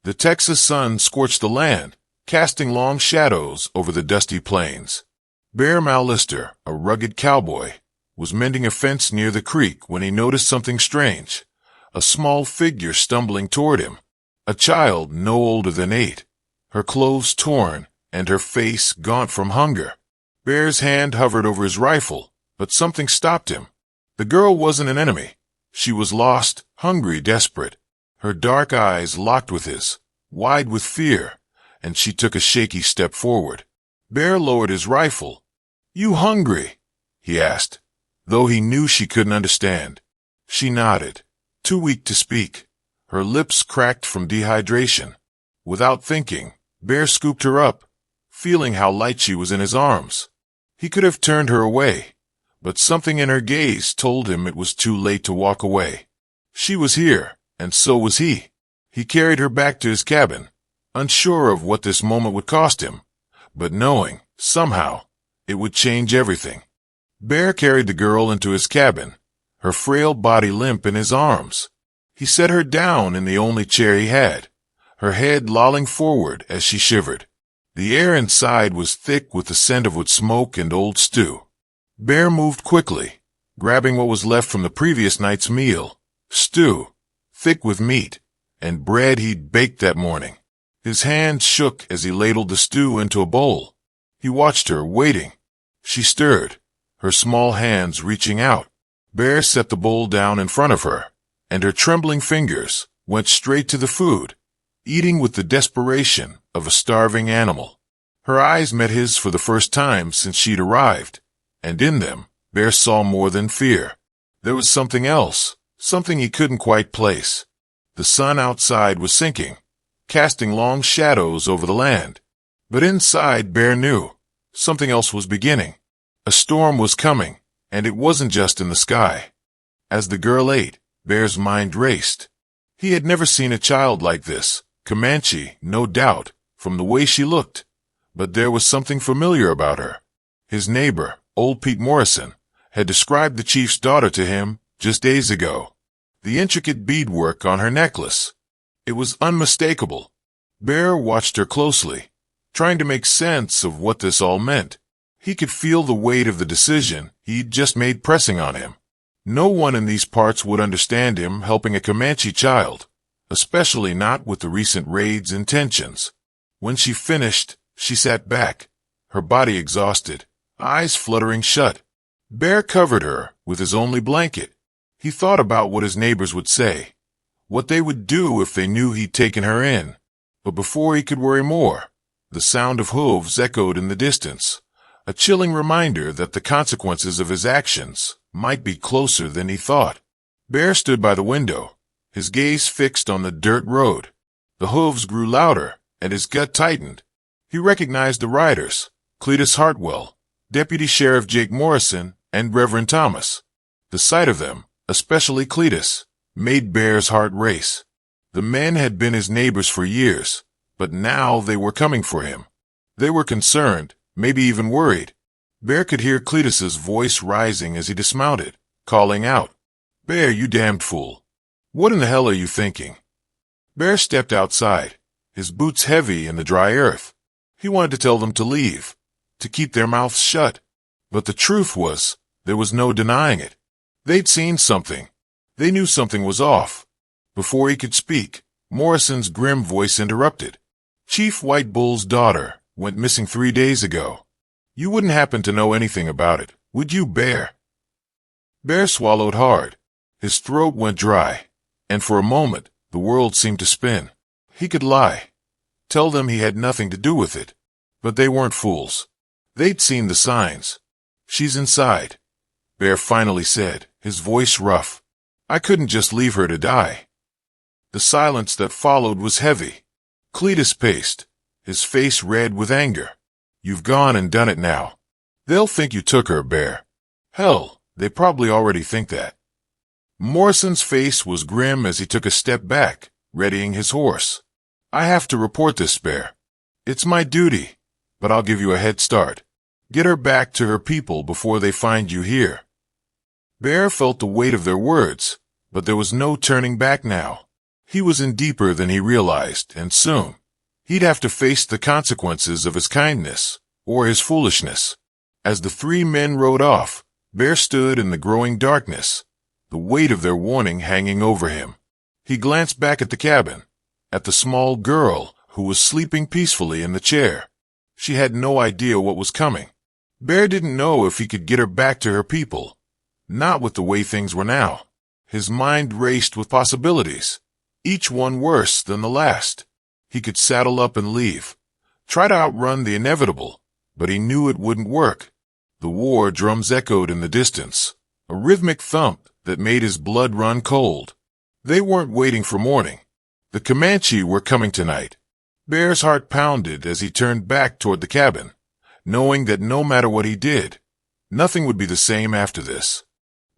The Texas sun scorched the land, casting long shadows over the dusty plains. Bear Mallister, a rugged cowboy, was mending a fence near the creek when he noticed something strange. A small figure stumbling toward him. A child no older than 8. Her clothes torn and her face gaunt from hunger. Bear's hand hovered over his rifle, but something stopped him. The girl wasn't an enemy. She was lost, hungry, desperate. Her dark eyes locked with his, wide with fear, and she took a shaky step forward. Bear lowered his rifle. "You hungry?" he asked, though he knew she couldn't understand. She nodded, too weak to speak. Her lips cracked from dehydration. Without thinking, Bear scooped her up, feeling how light she was in his arms. He could have turned her away, but something in her gaze told him it was too late to walk away. She was here, and so was he. He carried her back to his cabin, unsure of what this moment would cost him, but knowing, somehow, it would change everything. Bear carried the girl into his cabin, her frail body limp in his arms. He set her down in the only chair he had, her head lolling forward as she shivered. The air inside was thick with the scent of wood smoke and old stew. Bear moved quickly, grabbing what was left from the previous night's meal, stew, thick with meat, and bread he'd baked that morning. His hand shook as he ladled the stew into a bowl. He watched her, waiting. She stirred, her small hands reaching out. Bear set the bowl down in front of her, and her trembling fingers went straight to the food, eating with the desperation of a starving animal. Her eyes met his for the first time since she'd arrived, and in them, Bear saw more than fear. There was something else, something he couldn't quite place. The sun outside was sinking, casting long shadows over the land. But inside, Bear knew something else was beginning. A storm was coming, and it wasn't just in the sky. As the girl ate, Bear's mind raced. He had never seen a child like this, Comanche, no doubt, from the way she looked. But there was something familiar about her. His neighbor, old Pete Morrison, had described the chief's daughter to him just days ago. The intricate beadwork on her necklace. It was unmistakable. Bear watched her closely, trying to make sense of what this all meant. He could feel the weight of the decision he'd just made pressing on him. No one in these parts would understand him helping a Comanche child, especially not with the recent raid's intentions. When she finished, she sat back, her body exhausted, eyes fluttering shut. Bear covered her with his only blanket. He thought about what his neighbors would say, what they would do if they knew he'd taken her in. But before he could worry more, the sound of hooves echoed in the distance, a chilling reminder that the consequences of his actions might be closer than he thought. Bear stood by the window, his gaze fixed on the dirt road. The hooves grew louder, and his gut tightened. He recognized the riders, Cletus Hartwell, Deputy Sheriff Jake Morrison, and Reverend Thomas. The sight of them, especially Cletus, made Bear's heart race. The men had been his neighbors for years, but now they were coming for him. They were concerned, maybe even worried. Bear could hear Cletus's voice rising as he dismounted, calling out, "Bear, you damned fool. What in the hell are you thinking?" Bear stepped outside, his boots heavy in the dry earth. He wanted to tell them to leave, to keep their mouths shut. But the truth was, there was no denying it. They'd seen something. They knew something was off. Before he could speak, Morrison's grim voice interrupted. "Chief White Bull's daughter went missing 3 days ago. You wouldn't happen to know anything about it, would you, Bear?" Bear swallowed hard. His throat went dry, and for a moment, the world seemed to spin. He could lie, tell them he had nothing to do with it. But they weren't fools. They'd seen the signs. "She's inside," Bear finally said, his voice rough. "I couldn't just leave her to die." The silence that followed was heavy. Cletus paced, his face red with anger. "You've gone and done it now. They'll think you took her, Bear. Hell, they probably already think that." Morrison's face was grim as he took a step back, readying his horse. "I have to report this, Bear. It's my duty, but I'll give you a head start. Get her back to her people before they find you here." Bear felt the weight of their words, but there was no turning back now. He was in deeper than he realized, and soon he'd have to face the consequences of his kindness or his foolishness. As the three men rode off, Bear stood in the growing darkness, the weight of their warning hanging over him. He glanced back at the cabin, at the small girl who was sleeping peacefully in the chair. She had no idea what was coming. Bear didn't know if he could get her back to her people, not with the way things were now. His mind raced with possibilities, each one worse than the last. He could saddle up and leave, try to outrun the inevitable, but he knew it wouldn't work. The war drums echoed in the distance, a rhythmic thump that made his blood run cold. They weren't waiting for morning. The Comanche were coming tonight. Bear's heart pounded as he turned back toward the cabin, knowing that no matter what he did, nothing would be the same after this.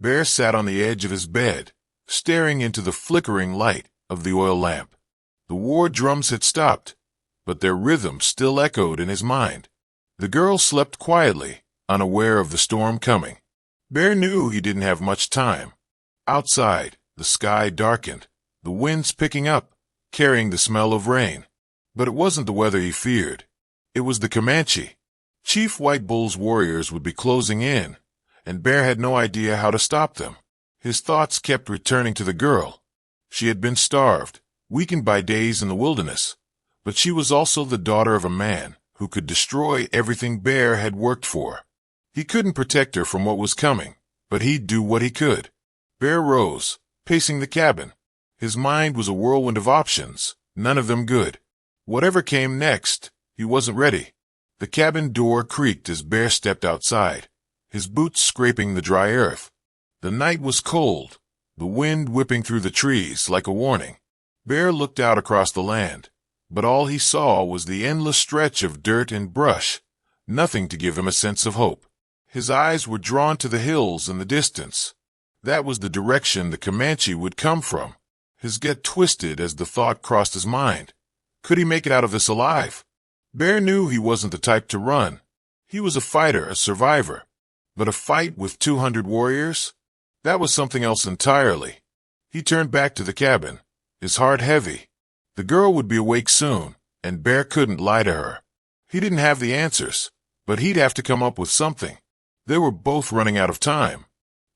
Bear sat on the edge of his bed, staring into the flickering light of the oil lamp. The war drums had stopped, but their rhythm still echoed in his mind. The girl slept quietly, unaware of the storm coming. Bear knew he didn't have much time. Outside, the sky darkened, the winds picking up, carrying the smell of rain. But it wasn't the weather he feared. It was the Comanche. Chief White Bull's warriors would be closing in, and Bear had no idea how to stop them. His thoughts kept returning to the girl. She had been starved, weakened by days in the wilderness, but she was also the daughter of a man who could destroy everything Bear had worked for. He couldn't protect her from what was coming, but he'd do what he could. Bear rose, pacing the cabin. His mind was a whirlwind of options, none of them good. Whatever came next, he wasn't ready. The cabin door creaked as Bear stepped outside, his boots scraping the dry earth. The night was cold, the wind whipping through the trees like a warning. Bear looked out across the land, but all he saw was the endless stretch of dirt and brush, nothing to give him a sense of hope. His eyes were drawn to the hills in the distance. That was the direction the Comanche would come from. His gut twisted as the thought crossed his mind. Could he make it out of this alive? Bear knew he wasn't the type to run. He was a fighter, a survivor. But a fight with 200 warriors? That was something else entirely. He turned back to the cabin, his heart heavy. The girl would be awake soon, and Bear couldn't lie to her. He didn't have the answers, but he'd have to come up with something. They were both running out of time.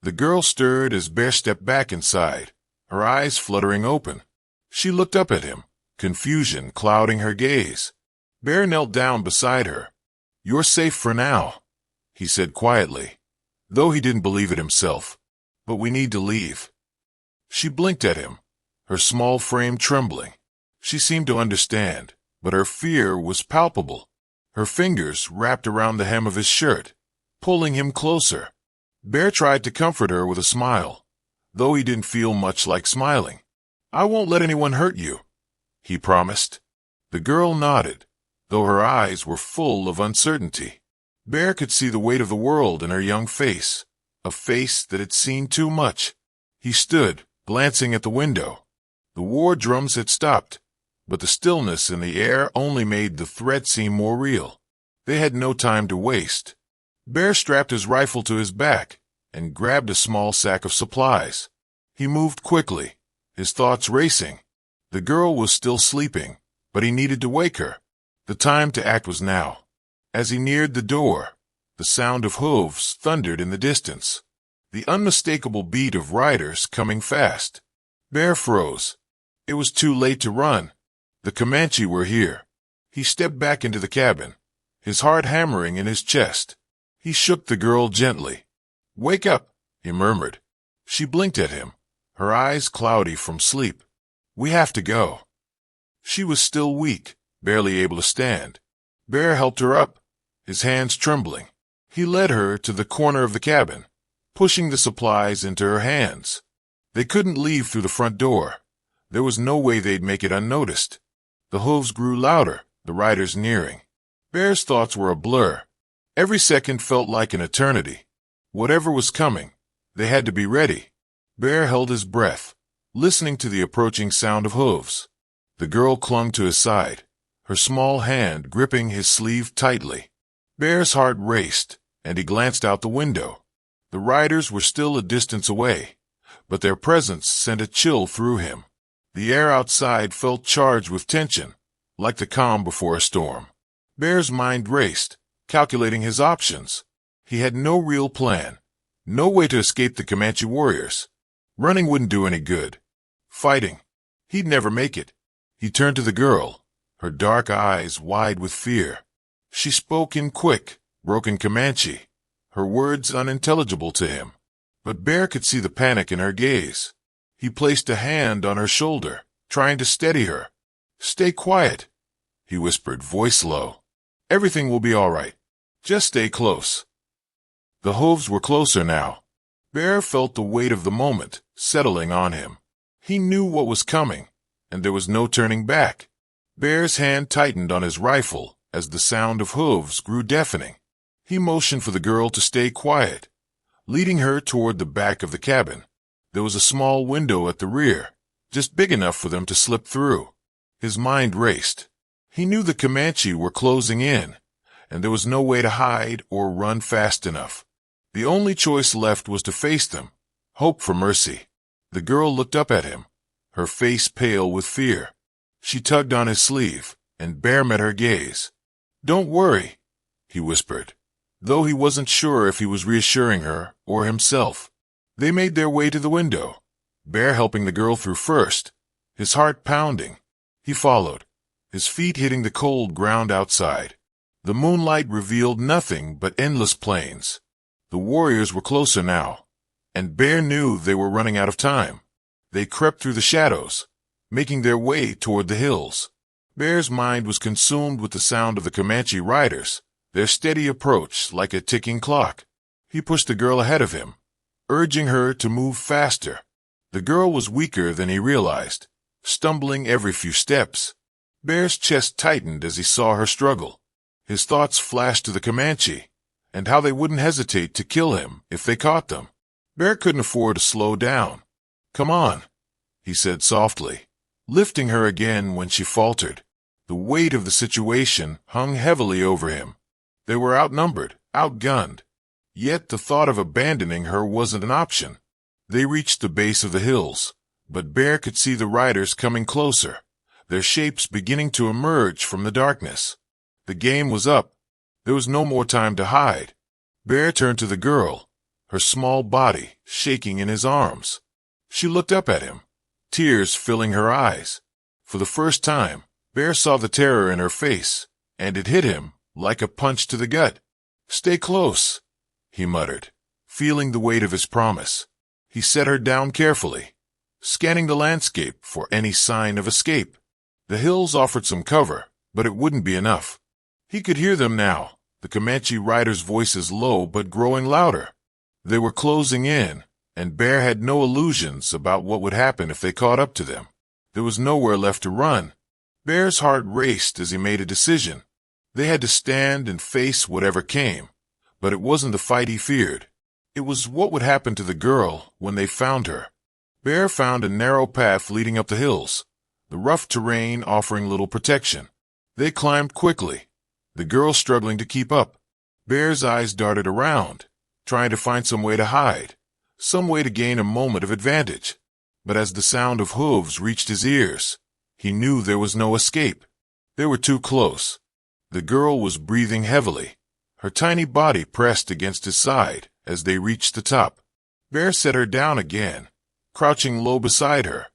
The girl stirred as Bear stepped back inside, her eyes fluttering open. She looked up at him, confusion clouding her gaze. Bear knelt down beside her. "You're safe for now," he said quietly, though he didn't believe it himself. "But we need to leave." She blinked at him, her small frame trembling. She seemed to understand, but her fear was palpable. Her fingers wrapped around the hem of his shirt, pulling him closer. Bear tried to comfort her with a smile, though he didn't feel much like smiling. "I won't let anyone hurt you," he promised. The girl nodded, though her eyes were full of uncertainty. Bear could see the weight of the world in her young face, a face that had seen too much. He stood, glancing at the window. The war drums had stopped, but the stillness in the air only made the threat seem more real. They had no time to waste. Bear strapped his rifle to his back and grabbed a small sack of supplies. He moved quickly, his thoughts racing. The girl was still sleeping, but he needed to wake her. The time to act was now. As he neared the door, the sound of hooves thundered in the distance, the unmistakable beat of riders coming fast. Bear froze. It was too late to run. The Comanche were here. He stepped back into the cabin, his heart hammering in his chest. He shook the girl gently. "Wake up," he murmured. She blinked at him, her eyes cloudy from sleep. "We have to go." She was still weak, barely able to stand. Bear helped her up, his hands trembling. He led her to the corner of the cabin, pushing the supplies into her hands. They couldn't leave through the front door. There was no way they'd make it unnoticed. The hooves grew louder, the riders nearing. Bear's thoughts were a blur. Every second felt like an eternity. Whatever was coming, they had to be ready. Bear held his breath, listening to the approaching sound of hooves. The girl clung to his side, her small hand gripping his sleeve tightly. Bear's heart raced, and he glanced out the window. The riders were still a distance away, but their presence sent a chill through him. The air outside felt charged with tension, like the calm before a storm. Bear's mind raced, calculating his options. He had no real plan, no way to escape the Comanche warriors. Running wouldn't do any good. Fighting, he'd never make it. He turned to the girl, her dark eyes wide with fear. She spoke in quick, broken Comanche, her words unintelligible to him. But Bear could see the panic in her gaze. He placed a hand on her shoulder, trying to steady her. "Stay quiet," he whispered, voice low. "Everything will be all right. Just stay close." The hooves were closer now. Bear felt the weight of the moment settling on him. He knew what was coming, and there was no turning back. Bear's hand tightened on his rifle as the sound of hooves grew deafening. He motioned for the girl to stay quiet, leading her toward the back of the cabin. There was a small window at the rear, just big enough for them to slip through. His mind raced. He knew the Comanche were closing in, and there was no way to hide or run fast enough. The only choice left was to face them, hope for mercy. The girl looked up at him, her face pale with fear. She tugged on his sleeve, and Bear met her gaze. "Don't worry," he whispered, though he wasn't sure if he was reassuring her or himself. They made their way to the window, Bear helping the girl through first, his heart pounding. He followed, his feet hitting the cold ground outside. The moonlight revealed nothing but endless plains. The warriors were closer now, and Bear knew they were running out of time. They crept through the shadows, making their way toward the hills. Bear's mind was consumed with the sound of the Comanche riders, their steady approach like a ticking clock. He pushed the girl ahead of him, urging her to move faster. The girl was weaker than he realized, stumbling every few steps. Bear's chest tightened as he saw her struggle. His thoughts flashed to the Comanche, and how they wouldn't hesitate to kill him if they caught them. Bear couldn't afford to slow down. "Come on," he said softly, lifting her again when she faltered. The weight of the situation hung heavily over him. They were outnumbered, outgunned. Yet the thought of abandoning her wasn't an option. They reached the base of the hills, but Bear could see the riders coming closer, their shapes beginning to emerge from the darkness. The game was up. There was no more time to hide. Bear turned to the girl, her small body shaking in his arms. She looked up at him, tears filling her eyes. For the first time, Bear saw the terror in her face, and it hit him like a punch to the gut. "Stay close," he muttered, feeling the weight of his promise. He set her down carefully, scanning the landscape for any sign of escape. The hills offered some cover, but it wouldn't be enough. He could hear them now, the Comanche riders' voices low but growing louder. They were closing in, and Bear had no illusions about what would happen if they caught up to them. There was nowhere left to run. Bear's heart raced as he made a decision. They had to stand and face whatever came, but it wasn't the fight he feared. It was what would happen to the girl when they found her. Bear found a narrow path leading up the hills, the rough terrain offering little protection. They climbed quickly, the girl struggling to keep up. Bear's eyes darted around, trying to find some way to hide, some way to gain a moment of advantage. But as the sound of hooves reached his ears, he knew there was no escape. They were too close. The girl was breathing heavily, her tiny body pressed against his side as they reached the top. Bear set her down again, crouching low beside her.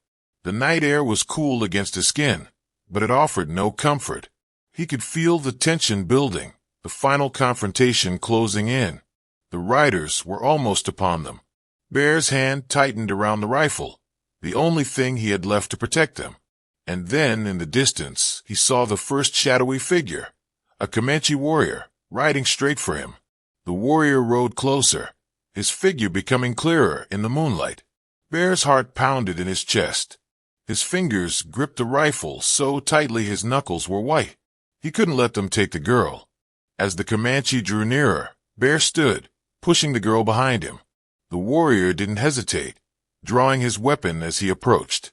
The night air was cool against his skin, but it offered no comfort. He could feel the tension building, the final confrontation closing in. The riders were almost upon them. Bear's hand tightened around the rifle, the only thing he had left to protect them. And then, in the distance, he saw the first shadowy figure, a Comanche warrior, riding straight for him. The warrior rode closer, his figure becoming clearer in the moonlight. Bear's heart pounded in his chest. His fingers gripped the rifle so tightly his knuckles were white. He couldn't let them take the girl. As the Comanche drew nearer, Bear stood, pushing the girl behind him. The warrior didn't hesitate, drawing his weapon as he approached.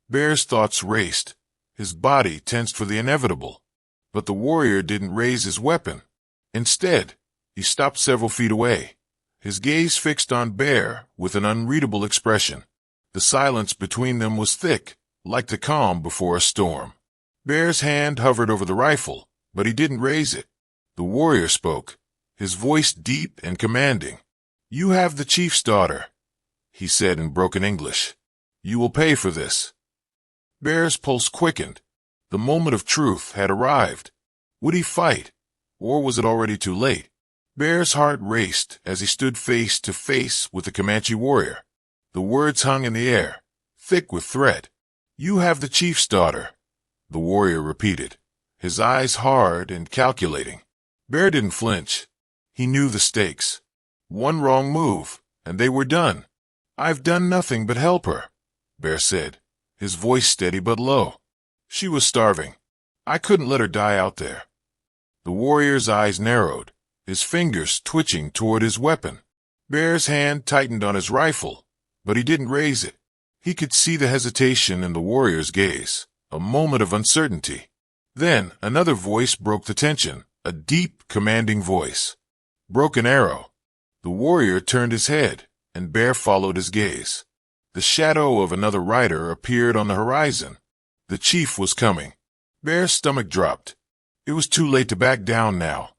Bear's thoughts raced, his body tensed for the inevitable. But the warrior didn't raise his weapon. Instead, he stopped several feet away, his gaze fixed on Bear with an unreadable expression. The silence between them was thick, like the calm before a storm. Bear's hand hovered over the rifle, but he didn't raise it. The warrior spoke, his voice deep and commanding. "You have the chief's daughter," he said in broken English. "You will pay for this." Bear's pulse quickened. The moment of truth had arrived. Would he fight, or was it already too late? Bear's heart raced as he stood face to face with the Comanche warrior. The words hung in the air, thick with threat. "You have the chief's daughter," the warrior repeated, his eyes hard and calculating. Bear didn't flinch. He knew the stakes. One wrong move, and they were done. "I've done nothing but help her," Bear said, his voice steady but low. "She was starving. I couldn't let her die out there." The warrior's eyes narrowed, his fingers twitching toward his weapon. Bear's hand tightened on his rifle, but he didn't raise it. He could see the hesitation in the warrior's gaze, a moment of uncertainty. Then another voice broke the tension, a deep, commanding voice. "Broken arrow." The warrior turned his head, and Bear followed his gaze. The shadow of another rider appeared on the horizon. The chief was coming. Bear's stomach dropped. It was too late to back down now.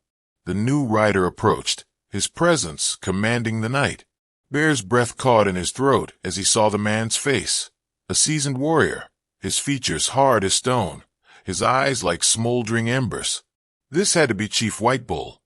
The new rider approached, his presence commanding the night. Bear's breath caught in his throat as he saw the man's face. A seasoned warrior, his features hard as stone, his eyes like smoldering embers. This had to be Chief White Bull.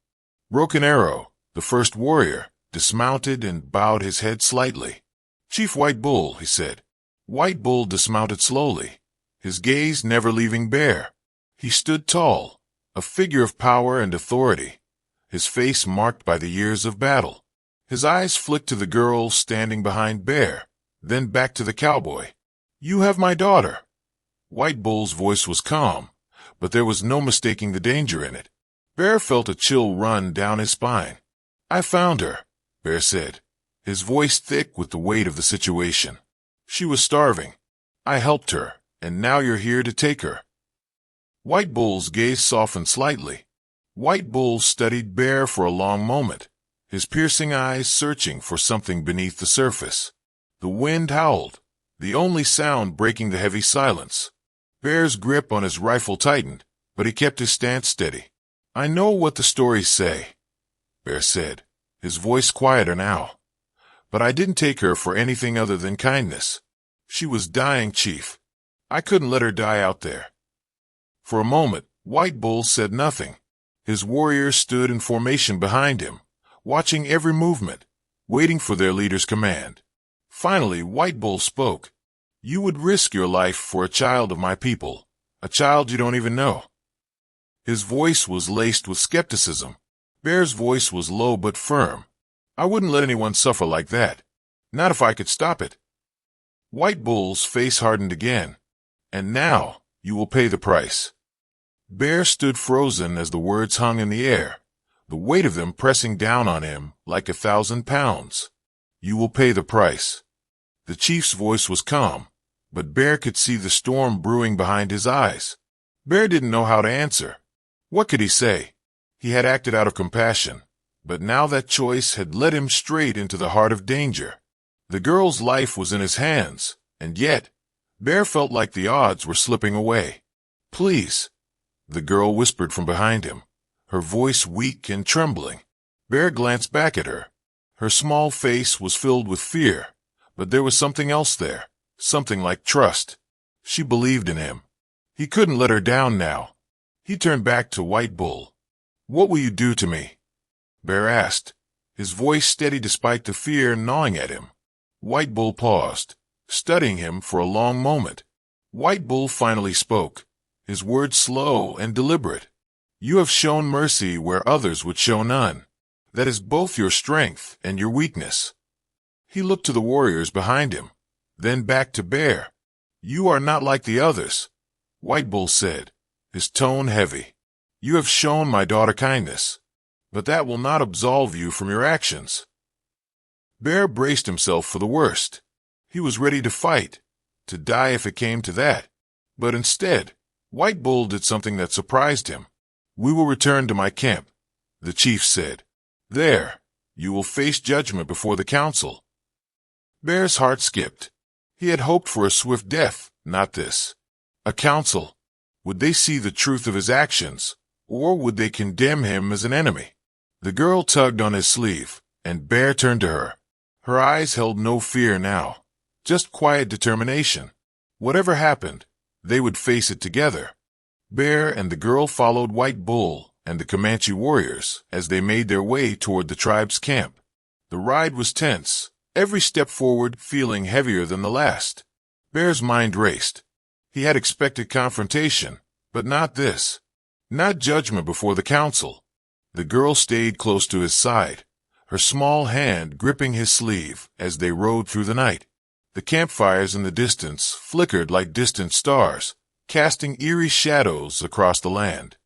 Broken Arrow, the first warrior, dismounted and bowed his head slightly. "Chief White Bull," he said. White Bull dismounted slowly, his gaze never leaving Bear. He stood tall, a figure of power and authority, his face marked by the years of battle. His eyes flicked to the girl standing behind Bear, then back to the cowboy. "You have my daughter." White Bull's voice was calm, but there was no mistaking the danger in it. Bear felt a chill run down his spine. "I found her," Bear said, his voice thick with the weight of the situation. "She was starving. I helped her, and now you're here to take her." White Bull's gaze softened slightly. White Bull studied Bear for a long moment, his piercing eyes searching for something beneath the surface. The wind howled, the only sound breaking the heavy silence. Bear's grip on his rifle tightened, but he kept his stance steady. "I know what the stories say," Bear said, his voice quieter now. "But I didn't take her for anything other than kindness. She was dying, Chief. I couldn't let her die out there." For a moment, White Bull said nothing. His warriors stood in formation behind him, watching every movement, waiting for their leader's command. Finally, White Bull spoke. "You would risk your life for a child of my people, a child you don't even know." His voice was laced with skepticism. Bear's voice was low but firm. "I wouldn't let anyone suffer like that. Not if I could stop it." White Bull's face hardened again. "And now you will pay the price." Bear stood frozen as the words hung in the air, the weight of them pressing down on him like 1,000 pounds. "You will pay the price." The chief's voice was calm, but Bear could see the storm brewing behind his eyes. Bear didn't know how to answer. What could he say? He had acted out of compassion, but now that choice had led him straight into the heart of danger. The girl's life was in his hands, and yet Bear felt like the odds were slipping away. "Please," the girl whispered from behind him, her voice weak and trembling. Bear glanced back at her. Her small face was filled with fear, but there was something else there, something like trust. She believed in him. He couldn't let her down now. He turned back to White Bull. "What will you do to me?" Bear asked, his voice steady despite the fear gnawing at him. White Bull paused, studying him for a long moment. White Bull finally spoke, his words slow and deliberate. "You have shown mercy where others would show none. That is both your strength and your weakness." He looked to the warriors behind him, then back to Bear. "You are not like the others," White Bull said, his tone heavy. "You have shown my daughter kindness, but that will not absolve you from your actions." Bear braced himself for the worst. He was ready to fight, to die if it came to that. But instead, White Bull did something that surprised him. "We will return to my camp," the chief said. "There, you will face judgment before the council." Bear's heart skipped. He had hoped for a swift death, not this. A council. Would they see the truth of his actions, or would they condemn him as an enemy? The girl tugged on his sleeve, and Bear turned to her. Her eyes held no fear now, just quiet determination. Whatever happened, they would face it together. Bear and the girl followed White Bull and the Comanche warriors as they made their way toward the tribe's camp. The ride was tense, every step forward feeling heavier than the last. Bear's mind raced. He had expected confrontation, but not this. Not judgment before the council. The girl stayed close to his side, her small hand gripping his sleeve as they rode through the night. The campfires in the distance flickered like distant stars, casting eerie shadows across the land.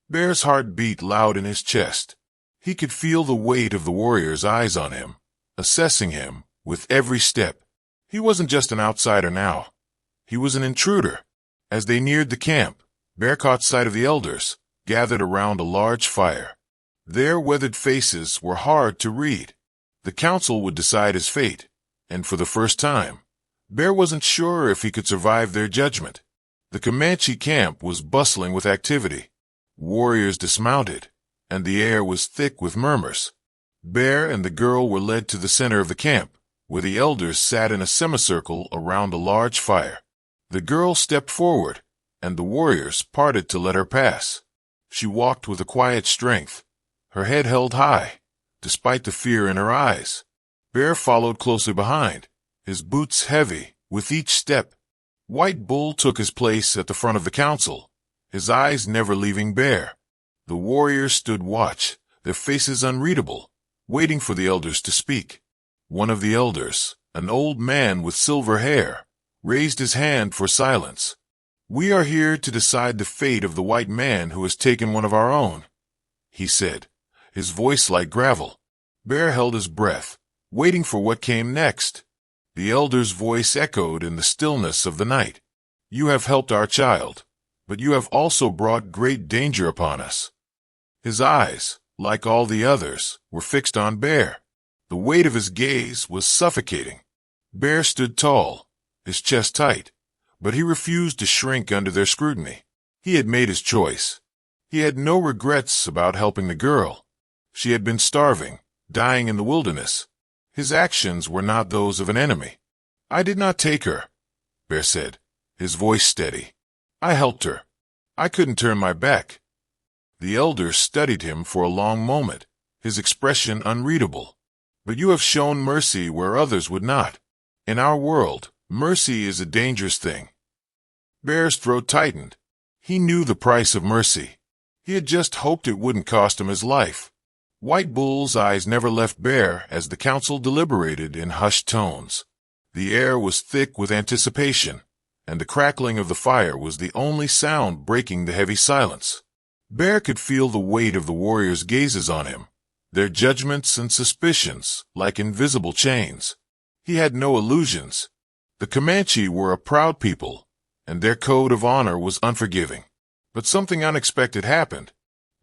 Bear's heart beat loud in his chest. He could feel the weight of the warriors' eyes on him, assessing him with every step. He wasn't just an outsider now. He was an intruder. As they neared the camp, Bear caught sight of the elders, gathered around a large fire. Their weathered faces were hard to read. The council would decide his fate, and for the first time, Bear wasn't sure if he could survive their judgment. The Comanche camp was bustling with activity. Warriors dismounted, and the air was thick with murmurs. Bear and the girl were led to the center of the camp, where the elders sat in a semicircle around a large fire. The girl stepped forward, and the warriors parted to let her pass. She walked with a quiet strength, her head held high, despite the fear in her eyes. Bear followed closely behind, his boots heavy with each step. White Bull took his place at the front of the council, his eyes never leaving Bear. The warriors stood watch, their faces unreadable, waiting for the elders to speak. One of the elders, an old man with silver hair, raised his hand for silence. "We are here to decide the fate of the white man who has taken one of our own," he said, his voice like gravel. Bear held his breath, waiting for what came next. The elder's voice echoed in the stillness of the night. "You have helped our child, but you have also brought great danger upon us." His eyes, like all the others, were fixed on Bear. The weight of his gaze was suffocating. Bear stood tall, his chest tight, but he refused to shrink under their scrutiny. He had made his choice. He had no regrets about helping the girl. She had been starving, dying in the wilderness. His actions were not those of an enemy. "I did not take her," Bear said, his voice steady. "I helped her. I couldn't turn my back." The elder studied him for a long moment, his expression unreadable. "But you have shown mercy where others would not. In our world, mercy is a dangerous thing." Bear's throat tightened. He knew the price of mercy. He had just hoped it wouldn't cost him his life. White Bull's eyes never left Bear as the council deliberated in hushed tones. The air was thick with anticipation, and the crackling of the fire was the only sound breaking the heavy silence. Bear could feel the weight of the warriors' gazes on him, their judgments and suspicions like invisible chains. He had no illusions. The Comanche were a proud people, and their code of honor was unforgiving. But something unexpected happened.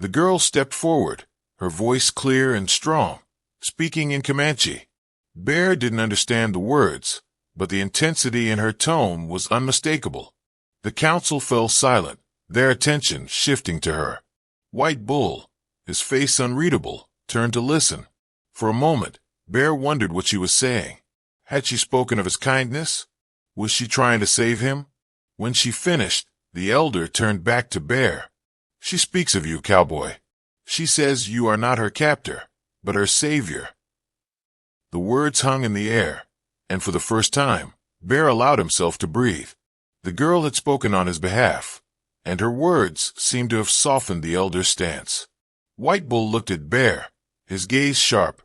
The girl stepped forward, her voice clear and strong, speaking in Comanche. Bear didn't understand the words, but the intensity in her tone was unmistakable. The council fell silent, their attention shifting to her. White Bull, his face unreadable, turned to listen. For a moment, Bear wondered what she was saying. Had she spoken of his kindness? Was she trying to save him? When she finished, the elder turned back to Bear. "She speaks of you, Cowboy. She says you are not her captor, but her savior." The words hung in the air, and for the first time, Bear allowed himself to breathe. The girl had spoken on his behalf, and her words seemed to have softened the elder's stance. White Bull looked at Bear, his gaze sharp.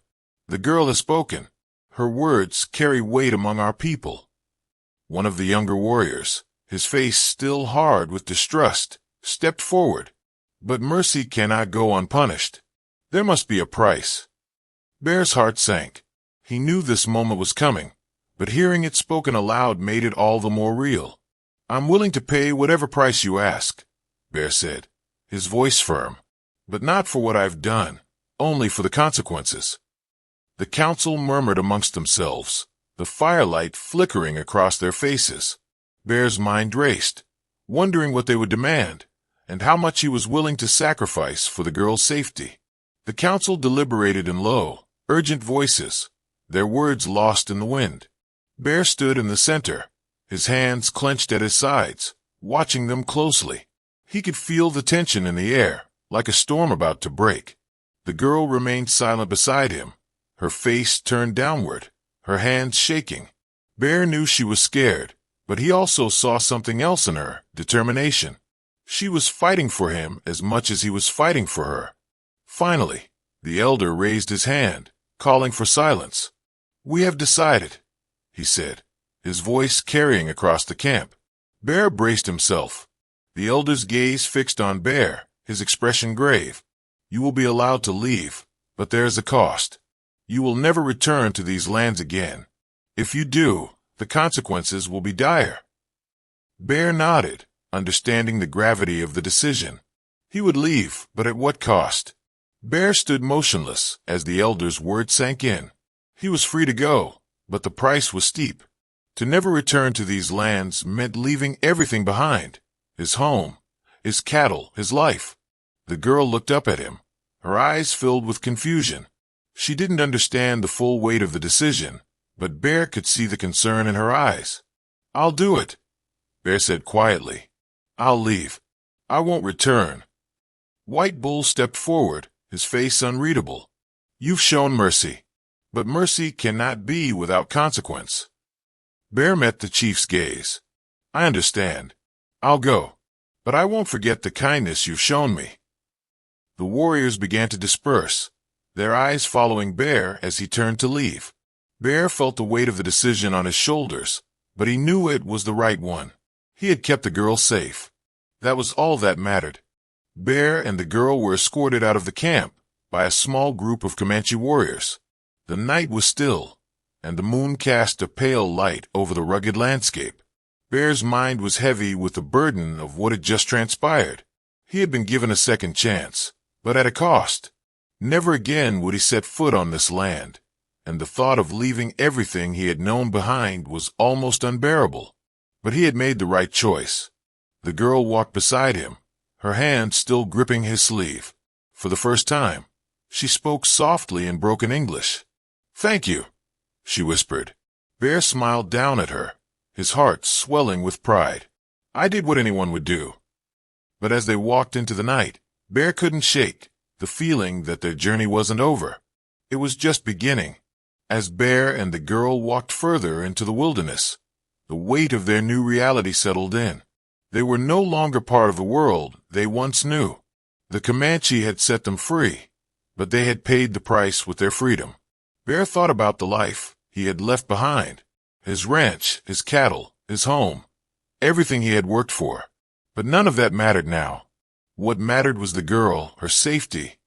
"The girl has spoken. Her words carry weight among our people." One of the younger warriors, his face still hard with distrust, stepped forward. "But mercy cannot go unpunished. There must be a price." Bear's heart sank. He knew this moment was coming, but hearing it spoken aloud made it all the more real. "I'm willing to pay whatever price you ask," Bear said, his voice firm. "But not for what I've done, only for the consequences." The council murmured amongst themselves, the firelight flickering across their faces. Bear's mind raced, wondering what they would demand, and how much he was willing to sacrifice for the girl's safety. The council deliberated in low, urgent voices, their words lost in the wind. Bear stood in the center, his hands clenched at his sides, watching them closely. He could feel the tension in the air, like a storm about to break. The girl remained silent beside him, her face turned downward, her hands shaking. Bear knew she was scared, but he also saw something else in her, determination. She was fighting for him as much as he was fighting for her. Finally, the elder raised his hand, calling for silence. "We have decided," he said, his voice carrying across the camp. Bear braced himself, the elder's gaze fixed on Bear, his expression grave. "You will be allowed to leave, but there is a cost. You will never return to these lands again. If you do, the consequences will be dire." Bear nodded, understanding the gravity of the decision. He would leave, but at what cost? Bear stood motionless as the elder's words sank in. He was free to go, but the price was steep. To never return to these lands meant leaving everything behind, his home, his cattle, his life. The girl looked up at him, her eyes filled with confusion. She didn't understand the full weight of the decision, but Bear could see the concern in her eyes. "I'll do it," Bear said quietly. "I'll leave. I won't return." White Bull stepped forward, his face unreadable. "You've shown mercy, but mercy cannot be without consequence." Bear met the chief's gaze. "I understand. I'll go, but I won't forget the kindness you've shown me." The warriors began to disperse, their eyes following Bear as he turned to leave. Bear felt the weight of the decision on his shoulders, but he knew it was the right one. He had kept the girl safe. That was all that mattered. Bear and the girl were escorted out of the camp by a small group of Comanche warriors. The night was still, and the moon cast a pale light over the rugged landscape. Bear's mind was heavy with the burden of what had just transpired. He had been given a second chance, but at a cost. Never again would he set foot on this land, and the thought of leaving everything he had known behind was almost unbearable. But he had made the right choice. The girl walked beside him, her hand still gripping his sleeve. For the first time, she spoke softly in broken English. "Thank you," she whispered. Bear smiled down at her, his heart swelling with pride. "I did what anyone would do." But as they walked into the night, Bear couldn't shake the feeling that their journey wasn't over. It was just beginning. As Bear and the girl walked further into the wilderness, the weight of their new reality settled in. They were no longer part of the world they once knew. The Comanche had set them free, but they had paid the price with their freedom. Bear thought about the life he had left behind, his ranch, his cattle, his home, everything he had worked for. But none of that mattered now. What mattered was the girl, her safety,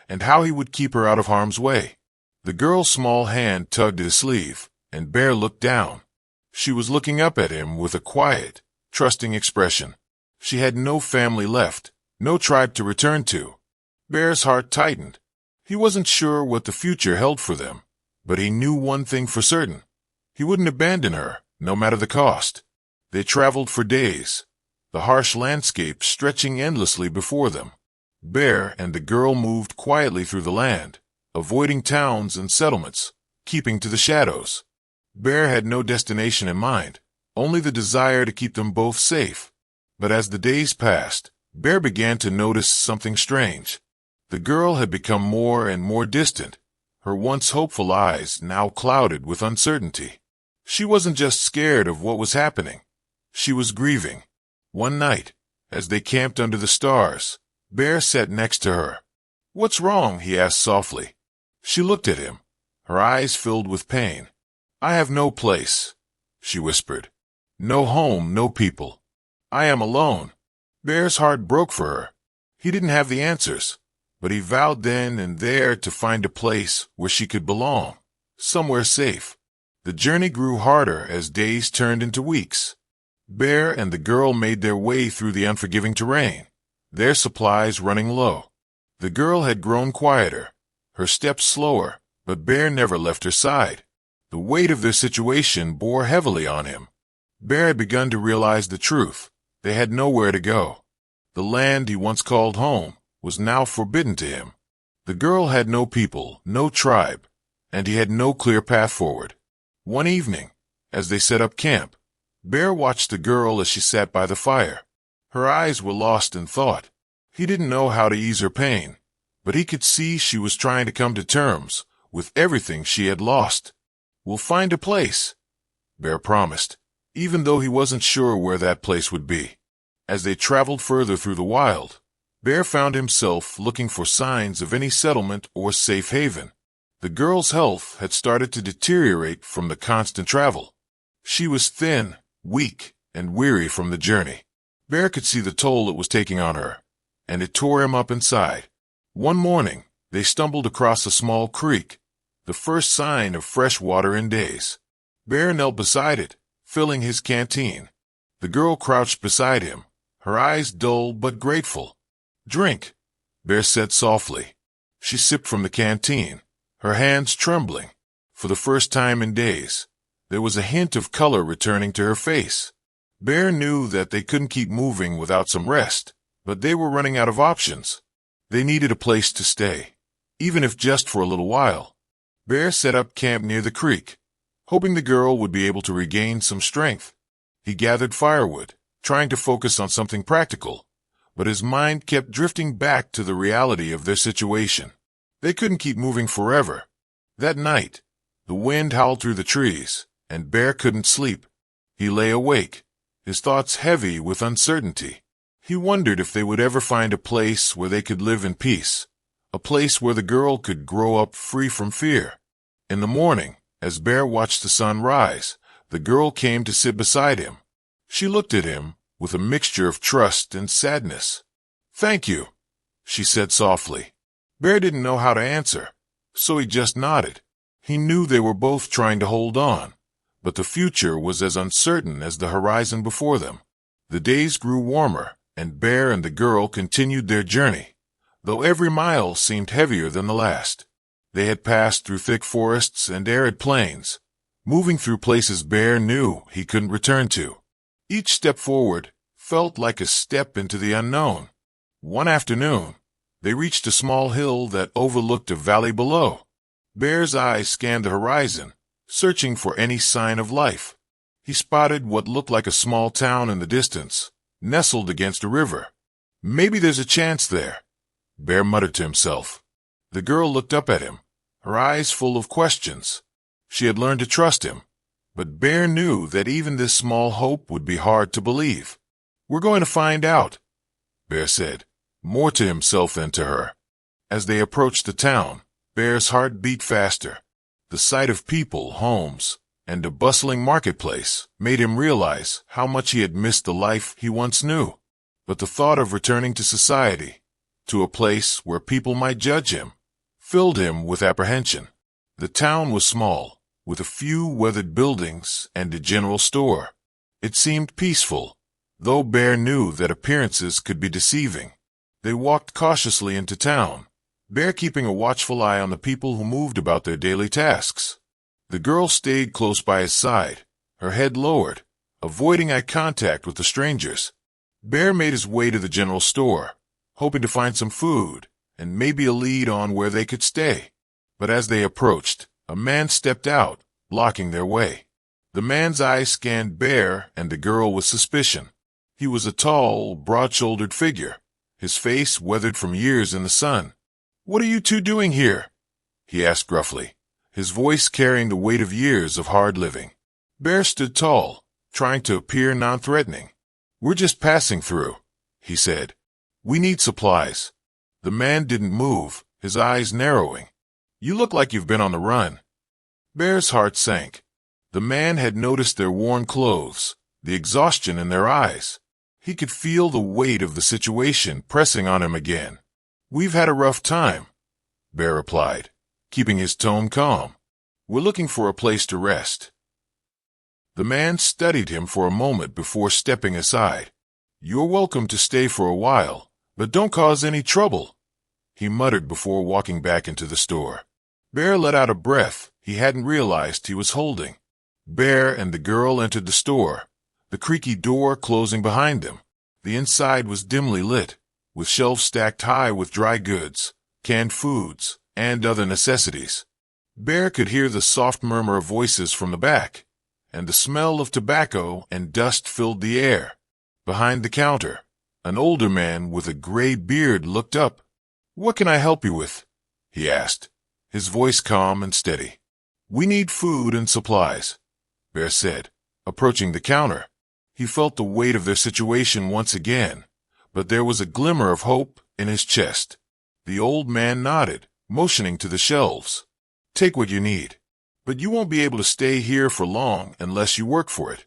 and how he would keep her out of harm's way. The girl's small hand tugged at his sleeve, and Bear looked down. She was looking up at him with a quiet, trusting expression. She had no family left, no tribe to return to. Bear's heart tightened. He wasn't sure what the future held for them, but he knew one thing for certain. He wouldn't abandon her, no matter the cost. They traveled for days, the harsh landscape stretching endlessly before them. Bear and the girl moved quietly through the land, avoiding towns and settlements, keeping to the shadows. Bear had no destination in mind, only the desire to keep them both safe. But as the days passed, Bear began to notice something strange. The girl had become more and more distant, her once hopeful eyes now clouded with uncertainty. She wasn't just scared of what was happening. She was grieving. One night, as they camped under the stars, Bear sat next to her. "What's wrong?" he asked softly. She looked at him, her eyes filled with pain. "I have no place," she whispered. "No home, no people. I am alone." Bear's heart broke for her. He didn't have the answers, but he vowed then and there to find a place where she could belong, somewhere safe. The journey grew harder as days turned into weeks. Bear and the girl made their way through the unforgiving terrain, their supplies running low. The girl had grown quieter, her steps slower, but Bear never left her side. The weight of their situation bore heavily on him. Bear had begun to realize the truth. They had nowhere to go. The land he once called home was now forbidden to him. The girl had no people, no tribe, and he had no clear path forward. One evening, as they set up camp, Bear watched the girl as she sat by the fire. Her eyes were lost in thought. He didn't know how to ease her pain, but he could see she was trying to come to terms with everything she had lost. "We'll find a place," Bear promised, even though he wasn't sure where that place would be. As they traveled further through the wild, Bear found himself looking for signs of any settlement or safe haven. The girl's health had started to deteriorate from the constant travel. She was thin, weak, and weary from the journey. Bear could see the toll it was taking on her, and it tore him up inside. One morning, they stumbled across a small creek, the first sign of fresh water in days. Bear knelt beside it, filling his canteen. The girl crouched beside him, her eyes dull but grateful. "Drink," Bear said softly. She sipped from the canteen, her hands trembling. For the first time in days, there was a hint of color returning to her face. Bear knew that they couldn't keep moving without some rest, but they were running out of options. They needed a place to stay, even if just for a little while. Bear set up camp near the creek, hoping the girl would be able to regain some strength. He gathered firewood, trying to focus on something practical, but his mind kept drifting back to the reality of their situation. They couldn't keep moving forever. That night, the wind howled through the trees, and Bear couldn't sleep. He lay awake, his thoughts heavy with uncertainty. He wondered if they would ever find a place where they could live in peace, a place where the girl could grow up free from fear. In the morning, as Bear watched the sun rise, the girl came to sit beside him. She looked at him with a mixture of trust and sadness. "Thank you," she said softly. Bear didn't know how to answer, so he just nodded. He knew they were both trying to hold on, but the future was as uncertain as the horizon before them. The days grew warmer, and Bear and the girl continued their journey, though every mile seemed heavier than the last. They had passed through thick forests and arid plains, moving through places Bear knew he couldn't return to. Each step forward felt like a step into the unknown. One afternoon, they reached a small hill that overlooked a valley below. Bear's eyes scanned the horizon, searching for any sign of life. He spotted what looked like a small town in the distance, nestled against a river. "Maybe there's a chance there," Bear muttered to himself. The girl looked up at him, her eyes full of questions. She had learned to trust him, but Bear knew that even this small hope would be hard to believe. "We're going to find out," Bear said, more to himself than to her. As they approached the town, Bear's heart beat faster. The sight of people, homes, and a bustling marketplace made him realize how much he had missed the life he once knew. But the thought of returning to society, to a place where people might judge him, filled him with apprehension. The town was small, with a few weathered buildings and a general store. It seemed peaceful, though Bear knew that appearances could be deceiving. They walked cautiously into town, Bear keeping a watchful eye on the people who moved about their daily tasks. The girl stayed close by his side, her head lowered, avoiding eye contact with the strangers. Bear made his way to the general store, hoping to find some food and maybe a lead on where they could stay. But as they approached, a man stepped out, blocking their way. The man's eyes scanned Bear and the girl with suspicion. He was a tall, broad-shouldered figure, his face weathered from years in the sun. "What are you two doing here?" he asked gruffly, his voice carrying the weight of years of hard living. Bear stood tall, trying to appear non-threatening. "We're just passing through," he said. "We need supplies." The man didn't move, his eyes narrowing. "You look like you've been on the run." Bear's heart sank. The man had noticed their worn clothes, the exhaustion in their eyes. He could feel the weight of the situation pressing on him again. "We've had a rough time," Bear replied, keeping his tone calm. "We're looking for a place to rest." The man studied him for a moment before stepping aside. "You're welcome to stay for a while, but don't cause any trouble," he muttered before walking back into the store. Bear let out a breath he hadn't realized he was holding. Bear and the girl entered the store, the creaky door closing behind them. The inside was dimly lit, with shelves stacked high with dry goods, canned foods, and other necessities. Bear could hear the soft murmur of voices from the back, and the smell of tobacco and dust filled the air. Behind the counter, an older man with a gray beard looked up. "What can I help you with?" he asked, his voice calm and steady. "We need food and supplies," Bear said, approaching the counter. He felt the weight of their situation once again, but there was a glimmer of hope in his chest. The old man nodded, motioning to the shelves. "Take what you need, but you won't be able to stay here for long unless you work for it."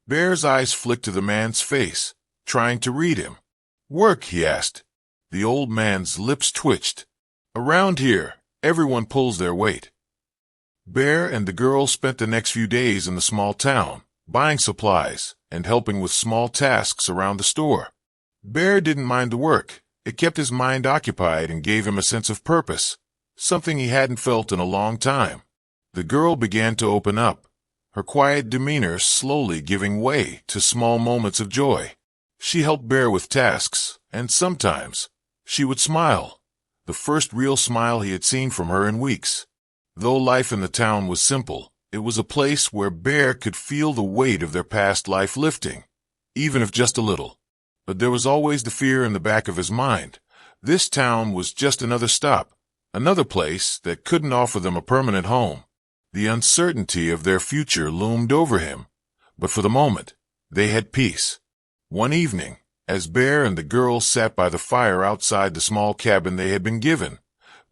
Bear's eyes flicked to the man's face, trying to read him. "Work?" he asked. The old man's lips twitched. "Around here, everyone pulls their weight." Bear and the girl spent the next few days in the small town, buying supplies and helping with small tasks around the store. Bear didn't mind the work. It kept his mind occupied and gave him a sense of purpose, something he hadn't felt in a long time. The girl began to open up, her quiet demeanor slowly giving way to small moments of joy. She helped Bear with tasks, and sometimes she would smile, the first real smile he had seen from her in weeks. Though life in the town was simple, it was a place where Bear could feel the weight of their past life lifting, even if just a little. But there was always the fear in the back of his mind. This town was just another stop, another place that couldn't offer them a permanent home. The uncertainty of their future loomed over him, but for the moment, they had peace. One evening, as Bear and the girl sat by the fire outside the small cabin they had been given,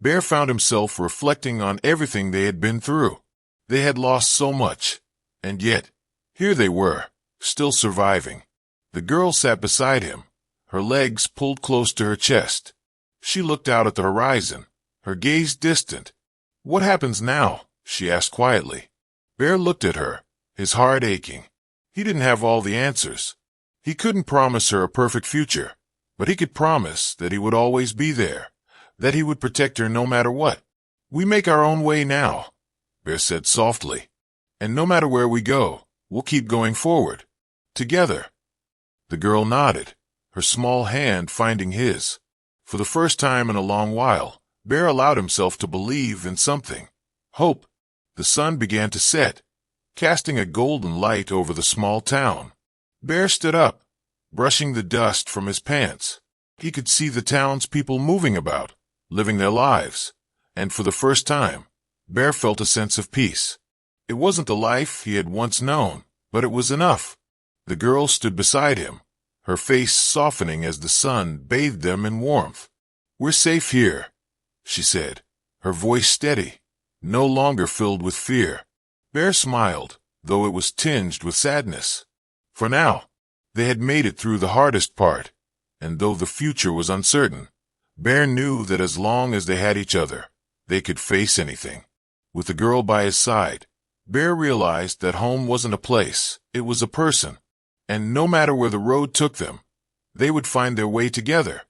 Bear found himself reflecting on everything they had been through. They had lost so much, and yet, here they were, still surviving. The girl sat beside him, her legs pulled close to her chest. She looked out at the horizon, her gaze distant. "What happens now?" she asked quietly. Bear looked at her, his heart aching. He didn't have all the answers. He couldn't promise her a perfect future, but he could promise that he would always be there, that he would protect her no matter what. "We make our own way now," Bear said softly. "And no matter where we go, we'll keep going forward. Together." The girl nodded, her small hand finding his. For the first time in a long while, Bear allowed himself to believe in something. Hope. The sun began to set, casting a golden light over the small town. Bear stood up, brushing the dust from his pants. He could see the townspeople moving about, living their lives, and for the first time, Bear felt a sense of peace. It wasn't the life he had once known, but it was enough. The girl stood beside him, her face softening as the sun bathed them in warmth. "We're safe here," she said, her voice steady, no longer filled with fear. Bear smiled, though it was tinged with sadness. For now, they had made it through the hardest part, and though the future was uncertain, Bear knew that as long as they had each other, they could face anything. With the girl by his side, Bear realized that home wasn't a place, it was a person. And no matter where the road took them, they would find their way together.